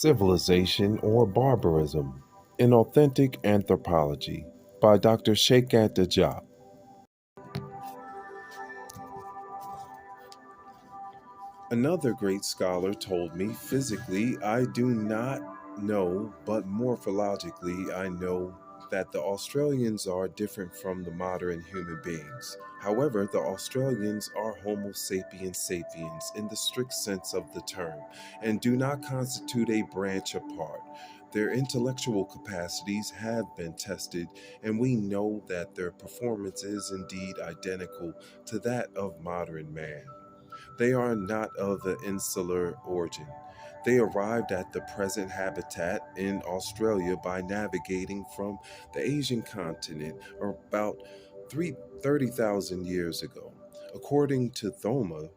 Civilization or Barbarism, an Authentic Anthropology by Dr. Cheikh Anta Diop. Another great scholar told me physically I do not know, but morphologically I know that the Australians are different from the modern human beings. However, the Australians are Homo sapiens sapiens in the strict sense of the term and do not constitute a branch apart. Their intellectual capacities have been tested, and we know that their performance is indeed identical to that of modern man. They are not of the insular origin. They arrived at the present habitat in Australia by navigating from the Asian continent about 30,000 years ago. According to Thoma,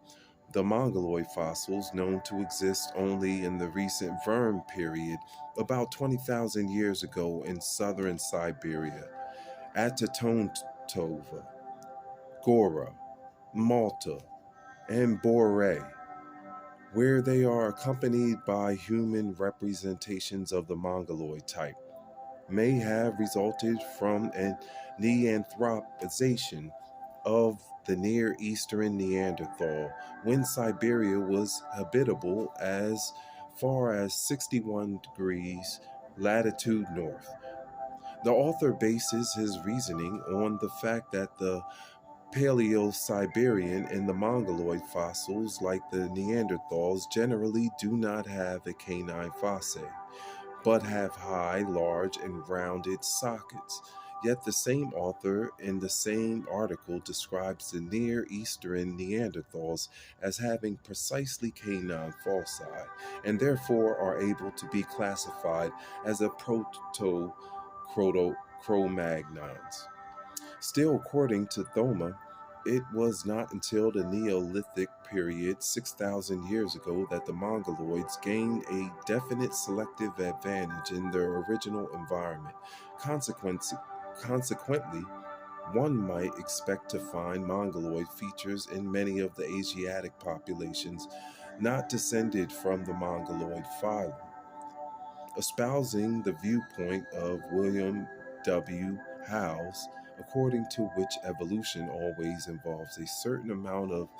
the Mongoloid fossils known to exist only in the recent Verm period, about 20,000 years ago in southern Siberia, Atatontova, Gora, Malta, and Bore, where they are accompanied by human representations of the Mongoloid type, may have resulted from an neanthropization of the Near Eastern Neanderthal when Siberia was habitable as far as 61 degrees latitude north. The author bases his reasoning on the fact that the Paleo-Siberian and the Mongoloid fossils, like the Neanderthals, generally do not have a canine fossa, but have high, large, and rounded sockets. Yet the same author in the same article describes the Near Eastern Neanderthals as having precisely canine fossae, and therefore are able to be classified as a proto-Cro-Magnons. Still, according to Thoma, it was not until the Neolithic period, 6,000 years ago, that the Mongoloids gained a definite selective advantage in their original environment. Consequently, one might expect to find Mongoloid features in many of the Asiatic populations not descended from the Mongoloid phylum. Espousing the viewpoint of William W. Howes, according to which evolution always involves a certain amount of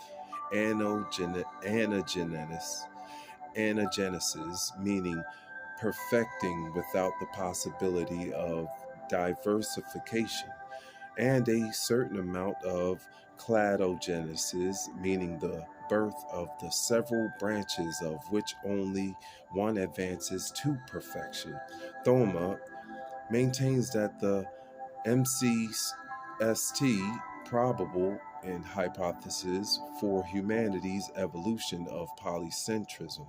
anagenesis, meaning perfecting without the possibility of diversification, and a certain amount of cladogenesis, meaning the birth of the several branches of which only one advances to perfection. Thoma maintains that the MCST probable and hypothesis for humanity's evolution of polycentrism,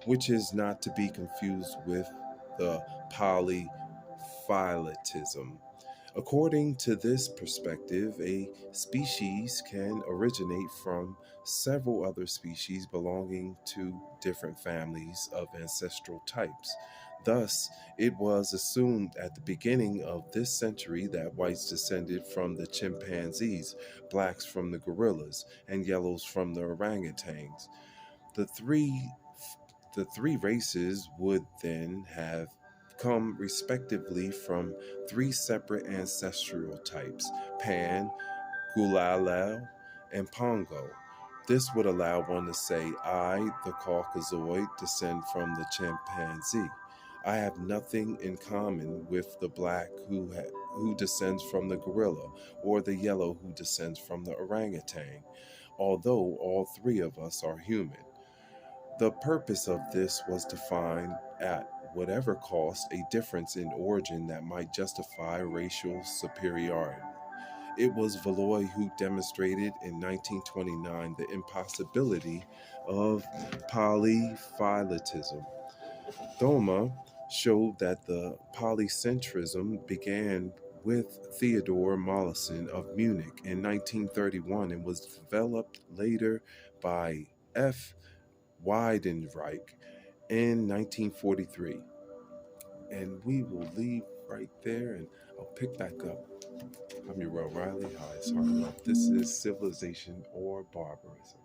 which is not to be confused with the polyphyletism. According to this perspective, a species can originate from several other species belonging to different families of ancestral types. Thus, it was assumed at the beginning of this century that whites descended from the chimpanzees, blacks from the gorillas, and yellows from the orangutans. The three the three races would then have come respectively from three separate ancestral types: Pan, Gulalel, and Pongo. This would allow one to say, I, the Caucasoid, descend from the chimpanzee. I have nothing in common with the black who descends from the gorilla, or the yellow who descends from the orangutan, although all three of us are human. The purpose of this was to find, at whatever cost, a difference in origin that might justify racial superiority. It was Valois who demonstrated in 1929 the impossibility of polyphyletism. Thoma showed that the polycentrism began with Theodor Mollison of Munich in 1931 and was developed later by F. Weidenreich in 1943. And we will leave right there and I'll pick back up. I'm your Riley Highest Heart Love. This is Civilization or Barbarism.